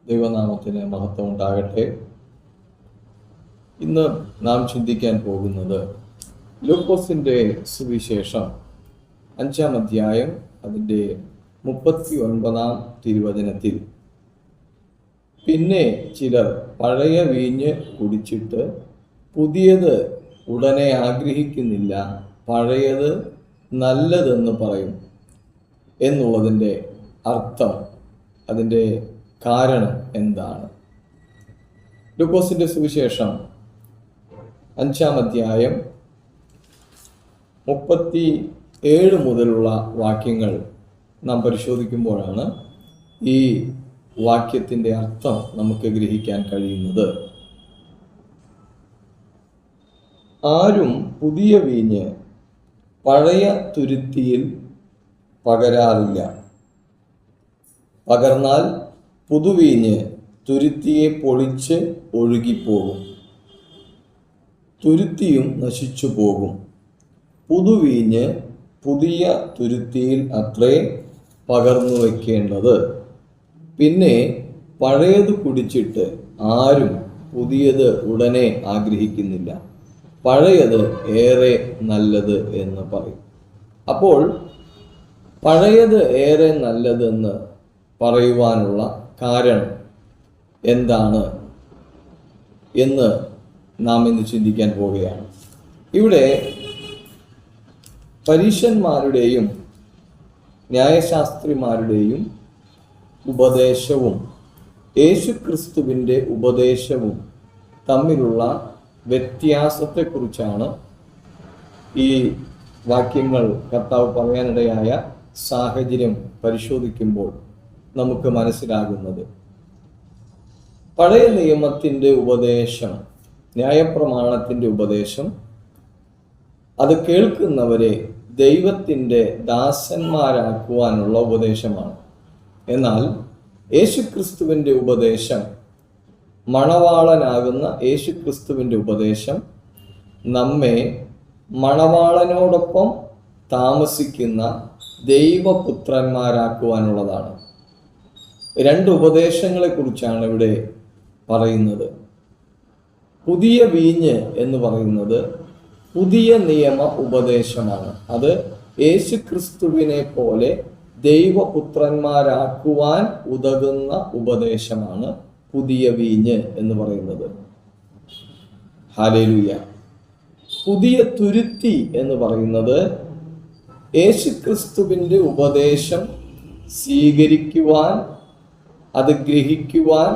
ദൈവനാമത്തിന് മഹത്വം ഉണ്ടാകട്ടെ. ഇന്ന് നാം ചിന്തിക്കാൻ പോകുന്നത് ലൂക്കോസിൻ്റെ സുവിശേഷം 5-ാം അധ്യായം അതിൻ്റെ 39-ാം തിരുവചനത്തിൽ, പിന്നെ ചിലർ പഴയ വീഞ്ഞ് കുടിച്ചിട്ട് പുതിയത് ഉടനെ ആഗ്രഹിക്കുന്നില്ല, പഴയത് നല്ലതെന്ന് പറയും എന്നുള്ളതിൻ്റെ അർത്ഥം, അതിൻ്റെ കാരണം എന്താണ്? ലൂക്കോസിൻ്റെ സുവിശേഷം 5-ാം അധ്യായം 37 മുതലുള്ള വാക്യങ്ങൾ നാം പരിശോധിക്കുമ്പോഴാണ് ഈ വാക്യത്തിൻ്റെ അർത്ഥം നമുക്ക് ഗ്രഹിക്കാൻ കഴിയുന്നത്. ആരും പുതിയ വീഞ്ഞ് പഴയ തുരുത്തിയിൽ പകരാറില്ല. പകർന്നാൽ പുതുവീഞ്ഞ് തുരുത്തിയെ പൊളിച്ച് ഒഴുകിപ്പോകും, തുരുത്തിയും നശിച്ചു പോകും. പുതുവീഞ്ഞ് പുതിയ തുരുത്തിയിൽ അത്രേ പകർന്നു വയ്ക്കേണ്ടത്. പിന്നെ പഴയത് കുടിച്ചിട്ട് ആരും പുതിയത് ഉടനെ ആഗ്രഹിക്കുന്നില്ല, പഴയത് ഏറെ നല്ലത് എന്ന് പറയും. അപ്പോൾ പഴയത് ഏറെ നല്ലതെന്ന് പറയുവാനുള്ള കാരണം എന്താണ് എന്ന് നാം ഇന്ന് ചിന്തിക്കാൻ പോവുകയാണ്. ഇവിടെ പരീശന്മാരുടെയും ന്യായശാസ്ത്രിമാരുടെയും ഉപദേശവും യേശുക്രിസ്തുവിൻ്റെ ഉപദേശവും തമ്മിലുള്ള വ്യത്യാസത്തെക്കുറിച്ചാണ് ഈ വാക്യങ്ങൾ കർത്താവ് പറയാനിടയായ സാഹചര്യം പരിശോധിക്കുമ്പോൾ നമുക്ക് മനസ്സിലാകുന്നത്. പഴയ നിയമത്തിൻ്റെ ഉപദേശം, ന്യായപ്രമാണത്തിൻ്റെ ഉപദേശം, അത് കേൾക്കുന്നവരെ ദൈവത്തിൻ്റെ ദാസന്മാരാക്കുവാനുള്ള ഉപദേശമാണ്. എന്നാൽ യേശുക്രിസ്തുവിൻ്റെ ഉപദേശം, മണവാളനാകുന്ന യേശുക്രിസ്തുവിൻ്റെ ഉപദേശം നമ്മെ മണവാളനോടൊപ്പം താമസിക്കുന്ന ദൈവപുത്രന്മാരാക്കുവാനുള്ളതാണ്. രണ്ട് ഉപദേശങ്ങളെക്കുറിച്ചാണ് ഇവിടെ പറയുന്നത്. പുതിയ വീഞ്ഞ് എന്ന് പറയുന്നത് പുതിയ നിയമ ഉപദേശമാണ്. അത് യേശുക്രിസ്തുവിനെ പോലെ ദൈവപുത്രന്മാരാക്കുവാൻ ഉതകുന്ന ഉപദേശമാണ് പുതിയ വീഞ്ഞ് എന്ന് പറയുന്നത്. ഹല്ലേലൂയ. പുതിയ തുരുത്തി എന്ന് പറയുന്നത് യേശുക്രിസ്തുവിൻ്റെ ഉപദേശം സ്വീകരിക്കുവാൻ, അത് ഗ്രഹിക്കുവാൻ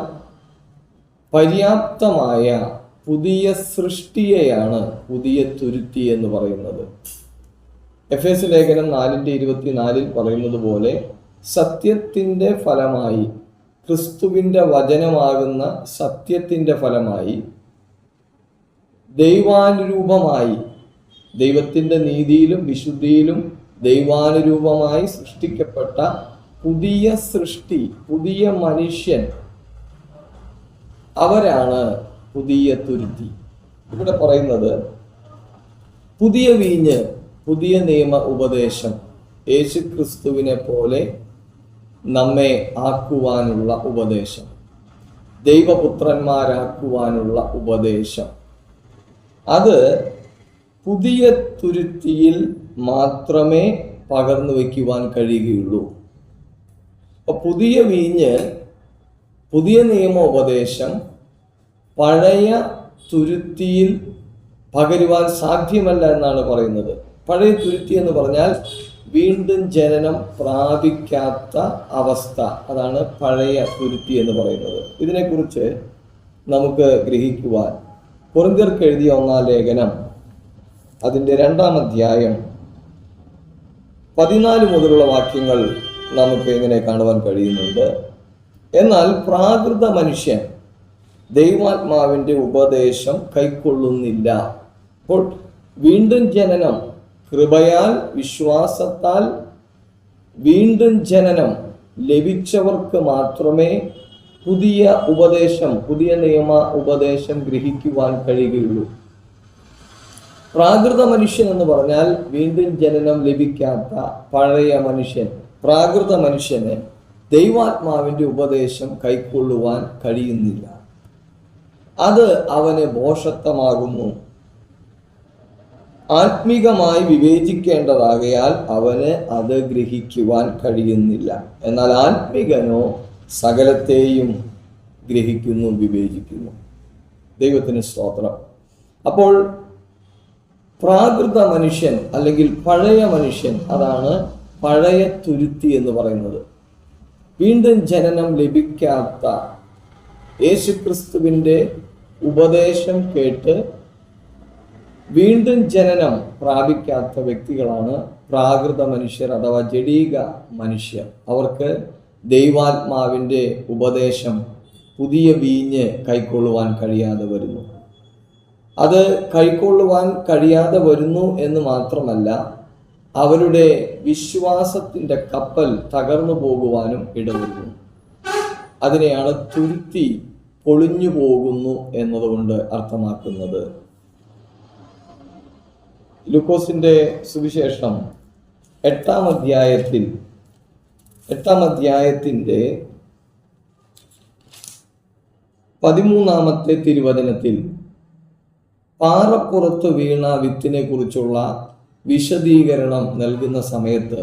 പര്യാപ്തമായ പുതിയ സൃഷ്ടിയെയാണ് പുതിയ തുരുത്തി എന്ന് പറയുന്നത്. എഫേസ്യ ലേഖനം 4:24 പറയുന്നത് പോലെ, സത്യത്തിൻ്റെ ഫലമായി, ക്രിസ്തുവിൻ്റെ വചനമാകുന്ന സത്യത്തിൻ്റെ ഫലമായി, ദൈവാനുരൂപമായി, ദൈവത്തിൻ്റെ നീതിയിലും വിശുദ്ധിയിലും ദൈവാനുരൂപമായി സൃഷ്ടിക്കപ്പെട്ട പുതിയ സൃഷ്ടി, പുതിയ മനുഷ്യൻ, അവരാണ് പുതിയ തുരുത്തി. ഇവിടെ പറയുന്നത് പുതിയ വീഞ്ഞ്, പുതിയ നിയമ ഉപദേശം, യേശുക്രിസ്തുവിനെ പോലെ നമ്മെ ആക്കുവാനുള്ള ഉപദേശം, ദൈവപുത്രന്മാരാക്കുവാനുള്ള ഉപദേശം, അത് പുതിയ തുരുത്തിയിൽ മാത്രമേ പകർന്നു വയ്ക്കുവാൻ കഴിയുകയുള്ളൂ. അപ്പോൾ പുതിയ വീഞ്ഞ്, പുതിയ നിയമോപദേശം പഴയ തുരുത്തിയിൽ പകരുവാൻ സാധ്യമല്ല എന്നാണ് പറയുന്നത്. പഴയ തുരുത്തി എന്ന് പറഞ്ഞാൽ വീണ്ടും ജനനം പ്രാപിക്കാത്ത അവസ്ഥ, അതാണ് പഴയ തുരുത്തി എന്ന് പറയുന്നത്. ഇതിനെക്കുറിച്ച് നമുക്ക് ഗ്രഹിക്കുവാൻ കൊരിന്ത്യർക്ക് എഴുതിയ 1-ാം ലേഖനം അതിൻ്റെ 2-ാം അധ്യായം 14 മുതലുള്ള വാക്യങ്ങൾ നമുക്ക് ഇങ്ങനെ കാണുവാൻ കഴിയുന്നുണ്ട്. എന്നാൽ പ്രാകൃത മനുഷ്യൻ ദൈവാത്മാവിൻ്റെ ഉപദേശം കൈക്കൊള്ളുന്നില്ല. അപ്പോൾ വീണ്ടും ജനനം, കൃപയാൽ വിശ്വാസത്താൽ വീണ്ടും ജനനം ലഭിച്ചവർക്ക് മാത്രമേ പുതിയ ഉപദേശം, പുതിയ നിയമ ഉപദേശം ഗ്രഹിക്കുവാൻ കഴിയുകയുള്ളൂ. പ്രാകൃത മനുഷ്യൻ എന്ന് പറഞ്ഞാൽ വീണ്ടും ജനനം ലഭിക്കാത്ത പഴയ മനുഷ്യൻ. പ്രാകൃത മനുഷ്യന് ദൈവാത്മാവിൻ്റെ ഉപദേശം കൈക്കൊള്ളുവാൻ കഴിയുന്നില്ല. അത് അവന് ഭോഷത്വമാകുന്നു. ആത്മീകമായി വിവേചിക്കേണ്ടതാകയാൽ അവന് അത് ഗ്രഹിക്കുവാൻ കഴിയുന്നില്ല. എന്നാൽ ആത്മീകനോ സകലത്തെയും ഗ്രഹിക്കുന്നു, വിവേചിക്കുന്നു. ദൈവത്തിന് സ്തോത്രം. അപ്പോൾ പ്രാകൃത മനുഷ്യൻ അല്ലെങ്കിൽ പഴയ മനുഷ്യൻ, അതാണ് പഴയ തുരുത്തി എന്ന് പറയുന്നത്. വീണ്ടും ജനനം ലഭിക്കാത്ത, യേശുക്രിസ്തുവിൻ്റെ ഉപദേശം കേട്ട് വീണ്ടും ജനനം പ്രാപിക്കാത്ത വ്യക്തികളാണ് പ്രാകൃത മനുഷ്യർ അഥവാ ജഡീക മനുഷ്യർ. അവർക്ക് ദൈവാത്മാവിൻ്റെ ഉപദേശം, പുതിയ വീഞ്ഞ് കൈക്കൊള്ളുവാൻ കഴിയാതെ വരുന്നു. അത് കൈക്കൊള്ളുവാൻ കഴിയാതെ വരുന്നു എന്ന് മാത്രമല്ല, അവരുടെ വിശ്വാസത്തിൻ്റെ കപ്പൽ തകർന്നു പോകുവാനും ഇടവരുന്നു. അതിനെയാണ് തുരുത്തി പൊളിഞ്ഞു പോകുന്നു എന്നതുകൊണ്ട് അർത്ഥമാക്കുന്നത്. ലൂക്കോസിന്റെ സുവിശേഷം 8-ാം അധ്യായത്തിന്റെ 13-ാമത്തെ തിരുവചനത്തിൽ പാറപ്പുറത്ത് വീണ വിത്തിനെ കുറിച്ചുള്ള വിശദീകരണം നൽകുന്ന സമയത്ത്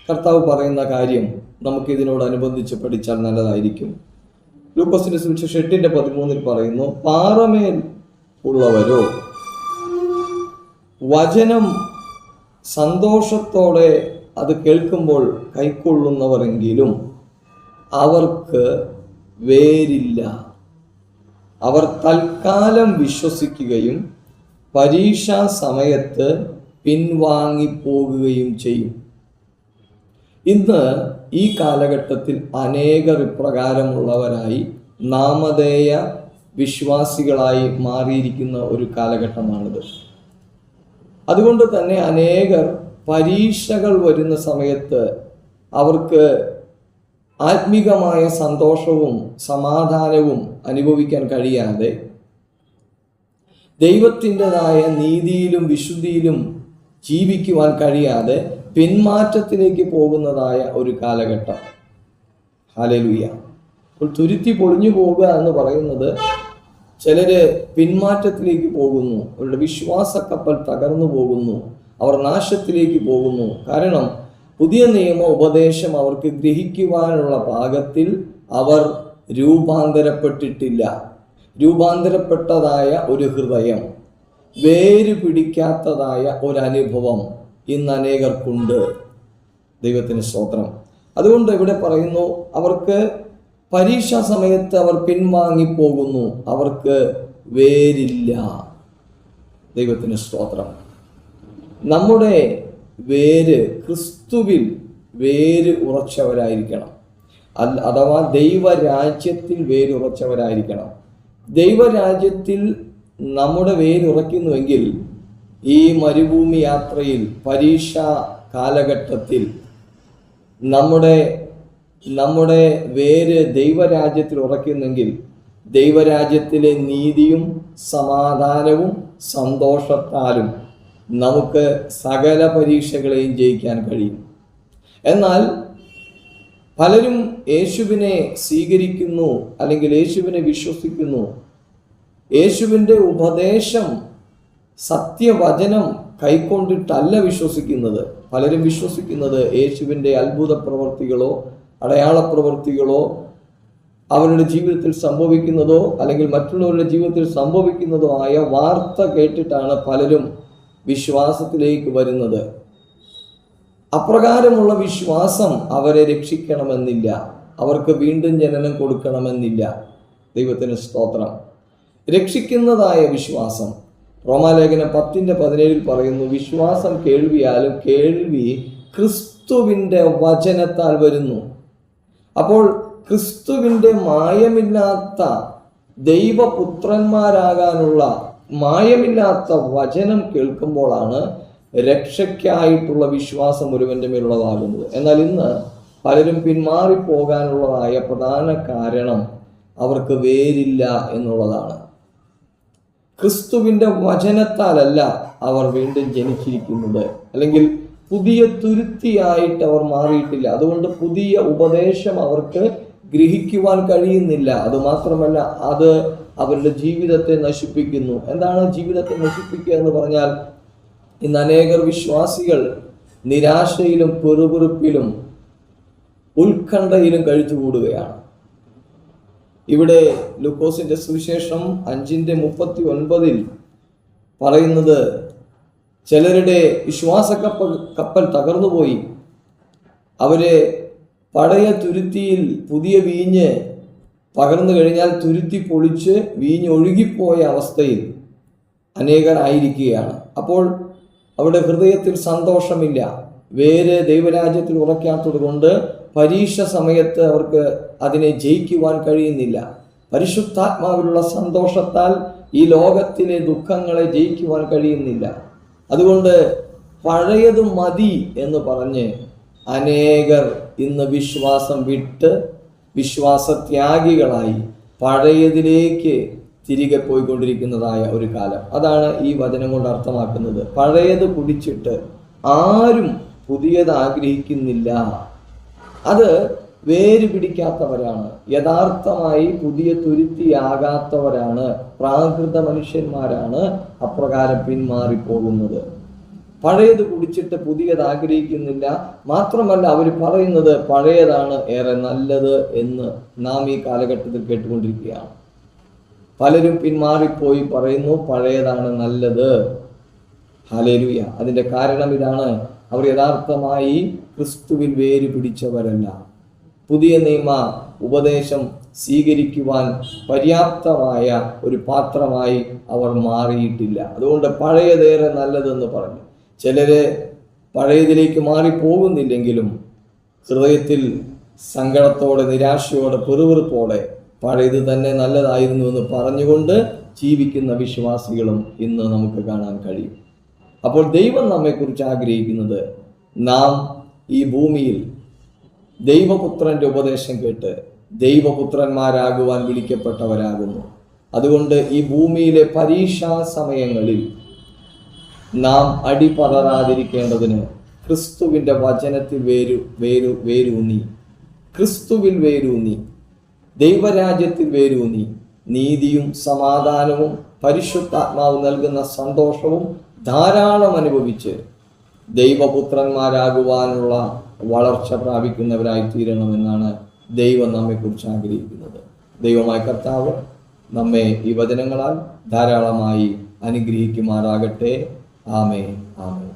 കർത്താവ് പറയുന്ന കാര്യം നമുക്കിതിനോടനുബന്ധിച്ച് പഠിച്ചാൽ നല്ലതായിരിക്കും. ലൂക്കോസിന്റെ സുവിശേഷം 8:13 പറയുന്നു, പാറമേൽ ഉള്ളവരോ വചനം സന്തോഷത്തോടെ അത് കേൾക്കുമ്പോൾ കൈക്കൊള്ളുന്നവരെങ്കിലും അവർക്ക് വേരില്ല. അവർ തൽക്കാലം വിശ്വസിക്കുകയും പരീക്ഷാ സമയത്ത് പിൻവാങ്ങിപ്പോകുകയും ചെയ്യും. ഇന്ന് ഈ കാലഘട്ടത്തിൽ അനേകർ ഇപ്രകാരമുള്ളവരായി നാമധേയ വിശ്വാസികളായി മാറിയിരിക്കുന്ന ഒരു കാലഘട്ടമാണിത്. അതുകൊണ്ട് തന്നെ അനേകർ പരീക്ഷകൾ വരുന്ന സമയത്ത് അവർക്ക് ആത്മീകമായ സന്തോഷവും സമാധാനവും അനുഭവിക്കാൻ കഴിയാതെ ദൈവത്തിൻ്റെതായ നീതിയിലും വിശുദ്ധിയിലും ജീവിക്കുവാൻ കഴിയാതെ പിന്മാറ്റത്തിലേക്ക് പോകുന്നതായ ഒരു കാലഘട്ടം. ഹല്ലേലൂയ. അപ്പോൾ തുരുത്തി പൊളിഞ്ഞു പോകുക എന്ന് പറയുന്നത് ചിലര് പിന്മാറ്റത്തിലേക്ക് പോകുന്നു, അവരുടെ വിശ്വാസ കപ്പൽ തകർന്നു പോകുന്നു, അവർ നാശത്തിലേക്ക് പോകുന്നു. കാരണം പുതിയ നിയമ ഉപദേശം അവർക്ക് ഗ്രഹിക്കുവാനുള്ള പാകത്തിൽ അവർ രൂപാന്തരപ്പെട്ടിട്ടില്ല. രൂപാന്തരപ്പെട്ടതായ ഒരു ഹൃദയം, വേര് പിടിക്കാത്തതായ ഒരനുഭവം ഇന്ന് അനേകർക്കുണ്ട്. ദൈവത്തിന് സ്തോത്രം. അതുകൊണ്ട് ഇവിടെ പറയുന്നു, അവർക്ക് പരീക്ഷാ സമയത്ത് അവർ പിൻവാങ്ങിപ്പോകുന്നു, അവർക്ക് വേരില്ല. ദൈവത്തിന് സ്തോത്രം. നമ്മുടെ വേര് ക്രിസ്തുവിൽ വേര് ഉറച്ചവരായിരിക്കണം, അഥവാ ദൈവരാജ്യത്തിൽ വേരുറച്ചവരായിരിക്കണം. ദൈവരാജ്യത്തിൽ നമ്മുടെ വേരുറയ്ക്കുന്നുവെങ്കിൽ ഈ മരുഭൂമി യാത്രയിൽ, പരീക്ഷാ കാലഘട്ടത്തിൽ നമ്മുടെ വേര് ദൈവരാജ്യത്തിൽ ഉറയ്ക്കുന്നെങ്കിൽ ദൈവരാജ്യത്തിലെ നീതിയും സമാധാനവും സന്തോഷത്താലും നമുക്ക് സകല പരീക്ഷകളെയും ജയിക്കാൻ കഴിയും. എന്നാൽ പലരും യേശുവിനെ സ്വീകരിക്കുന്നു, അല്ലെങ്കിൽ യേശുവിനെ വിശ്വസിക്കുന്നു. യേശുവിൻ്റെ ഉപദേശം, സത്യവചനം കൈക്കൊണ്ടിട്ടല്ല വിശ്വസിക്കുന്നത്. പലരും വിശ്വസിക്കുന്നത് യേശുവിൻ്റെ അത്ഭുത പ്രവൃത്തികളോ അടയാള പ്രവൃത്തികളോ അവരുടെ ജീവിതത്തിൽ സംഭവിക്കുന്നതോ അല്ലെങ്കിൽ മറ്റുള്ളവരുടെ ജീവിതത്തിൽ സംഭവിക്കുന്നതോ ആയ വാർത്ത കേട്ടിട്ടാണ് പലരും വിശ്വാസത്തിലേക്ക് വരുന്നത്. അപ്രകാരമുള്ള വിശ്വാസം അവരെ രക്ഷിക്കണമെന്നില്ല, അവർക്ക് വീണ്ടും ജനനം കൊടുക്കണമെന്നില്ല. ദൈവത്തിന് സ്തോത്രം. രക്ഷിക്കുന്നതായ വിശ്വാസം, റോമാലേഖനം 10:17 പറയുന്നു, വിശ്വാസം കേൾവിയാലും കേൾവി ക്രിസ്തുവിൻ്റെ വചനത്താൽ വരുന്നു. അപ്പോൾ ക്രിസ്തുവിൻ്റെ മായമില്ലാത്ത ദൈവപുത്രന്മാരാകാനുള്ള മായമില്ലാത്ത വചനം കേൾക്കുമ്പോഴാണ് രക്ഷയ്ക്കായിട്ടുള്ള വിശ്വാസം ഒരുവൻ്റെ മേലുള്ളതാകുന്നത്. എന്നാൽ ഇന്ന് പലരും പിന്മാറിപ്പോകാനുള്ളതായ പ്രധാന കാരണം അവർക്ക് വേരില്ല എന്നുള്ളതാണ്. ക്രിസ്തുവിൻ്റെ വചനത്താലല്ല അവർ വീണ്ടും ജനിച്ചിരിക്കുന്നത്, അല്ലെങ്കിൽ പുതിയ തുരുത്തിയായിട്ട് അവർ മാറിയിട്ടില്ല. അതുകൊണ്ട് പുതിയ ഉപദേശം അവർക്ക് ഗ്രഹിക്കുവാൻ കഴിയുന്നില്ല. അതുമാത്രമല്ല, അത് അവരുടെ ജീവിതത്തെ നശിപ്പിക്കുന്നു. എന്താണ് ജീവിതത്തെ നശിപ്പിക്കുക എന്ന് പറഞ്ഞാൽ, ഇന്ന് അനേകർ വിശ്വാസികൾ നിരാശയിലും പെറുപെറുപ്പിലും ഉത്കണ്ഠയിലും കഴിച്ചുകൂടുകയാണ്. ഇവിടെ ലൂക്കോസിന്റെ സുവിശേഷം 5:39 പറയുന്നത്, ചിലരുടെ വിശ്വാസ കപ്പൽ തകർന്നുപോയി. അവരെ പഴയ തുരുത്തിയിൽ പുതിയ വീഞ്ഞ് പകർന്നു കഴിഞ്ഞാൽ തുരുത്തി പൊളിച്ച് വീഞ്ഞ് ഒഴുകിപ്പോയ അവസ്ഥയിൽ അനേകരായിരിക്കുകയാണ്. അപ്പോൾ അവിടെ ഹൃദയത്തിൽ സന്തോഷമില്ല. വേര് ദൈവരാജ്യത്തിൽ ഉറക്കാത്തത് കൊണ്ട് പരീക്ഷ സമയത്ത് അവർക്ക് അതിനെ ജയിക്കുവാൻ കഴിയുന്നില്ല. പരിശുദ്ധാത്മാവിലുള്ള സന്തോഷത്താൽ ഈ ലോകത്തിലെ ദുഃഖങ്ങളെ ജയിക്കുവാൻ കഴിയുന്നില്ല. അതുകൊണ്ട് പഴയത് മതി എന്ന് പറഞ്ഞ് അനേകർ ഇന്ന് വിശ്വാസം വിട്ട് വിശ്വാസത്യാഗികളായി പഴയതിലേക്ക് തിരികെ പോയിക്കൊണ്ടിരിക്കുന്നതായ ഒരു കാലം. അതാണ് ഈ വചനം കൊണ്ട് അർത്ഥമാക്കുന്നത്. പഴയത് കുടിച്ചിട്ട് ആരും പുതിയത് ആഗ്രഹിക്കുന്നില്ല. അത് വേര് പിടിക്കാത്തവരാണ്, യഥാർത്ഥമായി പുതിയ തുരുത്തിയാകാത്തവരാണ്, പ്രാകൃത മനുഷ്യന്മാരാണ് അപ്രകാരം പിന്മാറിപ്പോകുന്നത്. പഴയത് കുടിച്ചിട്ട് പുതിയത് ആഗ്രഹിക്കുന്നില്ല. മാത്രമല്ല, അവർ പറയുന്നത് പഴയതാണ് ഏറെ നല്ലത് എന്ന് നാം ഈ കാലഘട്ടത്തിൽ കേട്ടുകൊണ്ടിരിക്കുകയാണ്. പലരും പിന്മാറിപ്പോയി പറയുന്നു പഴയതാണ് നല്ലത്. ഹല്ലേലൂയ. അതിൻ്റെ കാരണം ഇതാണ്, അവർ യഥാർത്ഥമായി ക്രിസ്തുവിൽ വേര് പിടിച്ചവരല്ല. പുതിയ നിയമ ഉപദേശം സ്വീകരിക്കുവാൻ പര്യാപ്തമായ ഒരു പാത്രമായി അവർ മാറിയിട്ടില്ല. അതുകൊണ്ട് പഴയതേറെ നല്ലതെന്ന് പറഞ്ഞു. ചിലര് പഴയതിലേക്ക് മാറിപ്പോകുന്നില്ലെങ്കിലും ഹൃദയത്തിൽ സങ്കടത്തോടെ, നിരാശയോടെ, പെറുപെറുപ്പോടെ പഴയത് തന്നെ നല്ലതായിരുന്നു എന്ന് പറഞ്ഞുകൊണ്ട് ജീവിക്കുന്ന വിശ്വാസികളും ഇന്ന് നമുക്ക് കാണാൻ കഴിയും. അപ്പോൾ ദൈവം നമ്മെക്കുറിച്ച് ആഗ്രഹിക്കുന്നത്, നാം ഈ ഭൂമിയിൽ ദൈവപുത്രന്റെ ഉപദേശം കേട്ട് ദൈവപുത്രന്മാരാകുവാൻ വിളിക്കപ്പെട്ടവരാകുന്നു. അതുകൊണ്ട് ഈ ഭൂമിയിലെ പരീക്ഷാ സമയങ്ങളിൽ നാം അടിപതറാതിരിക്കേണ്ടതിന് ക്രിസ്തുവിൻ്റെ വചനത്തിൽ വേരൂന്നി, ക്രിസ്തുവിൽ വേരൂന്നി, ദൈവരാജ്യത്തിൽ വേരൂന്നി, നീതിയും സമാധാനവും പരിശുദ്ധാത്മാവ് നൽകുന്ന സന്തോഷവും ധാരാളം അനുഭവിച്ച് ദൈവപുത്രന്മാരാകുവാനുള്ള വളർച്ച പ്രാപിക്കുന്നവരായി തീരണമെന്നാണ് ദൈവം നമ്മെക്കുറിച്ച് ആഗ്രഹിക്കുന്നത്. ദൈവമായ കർത്താവ് നമ്മെ ഈ വചനങ്ങളാൽ ധാരാളമായി അനുഗ്രഹിക്കുമാറാകട്ടെ. ആമേൻ, ആമേൻ.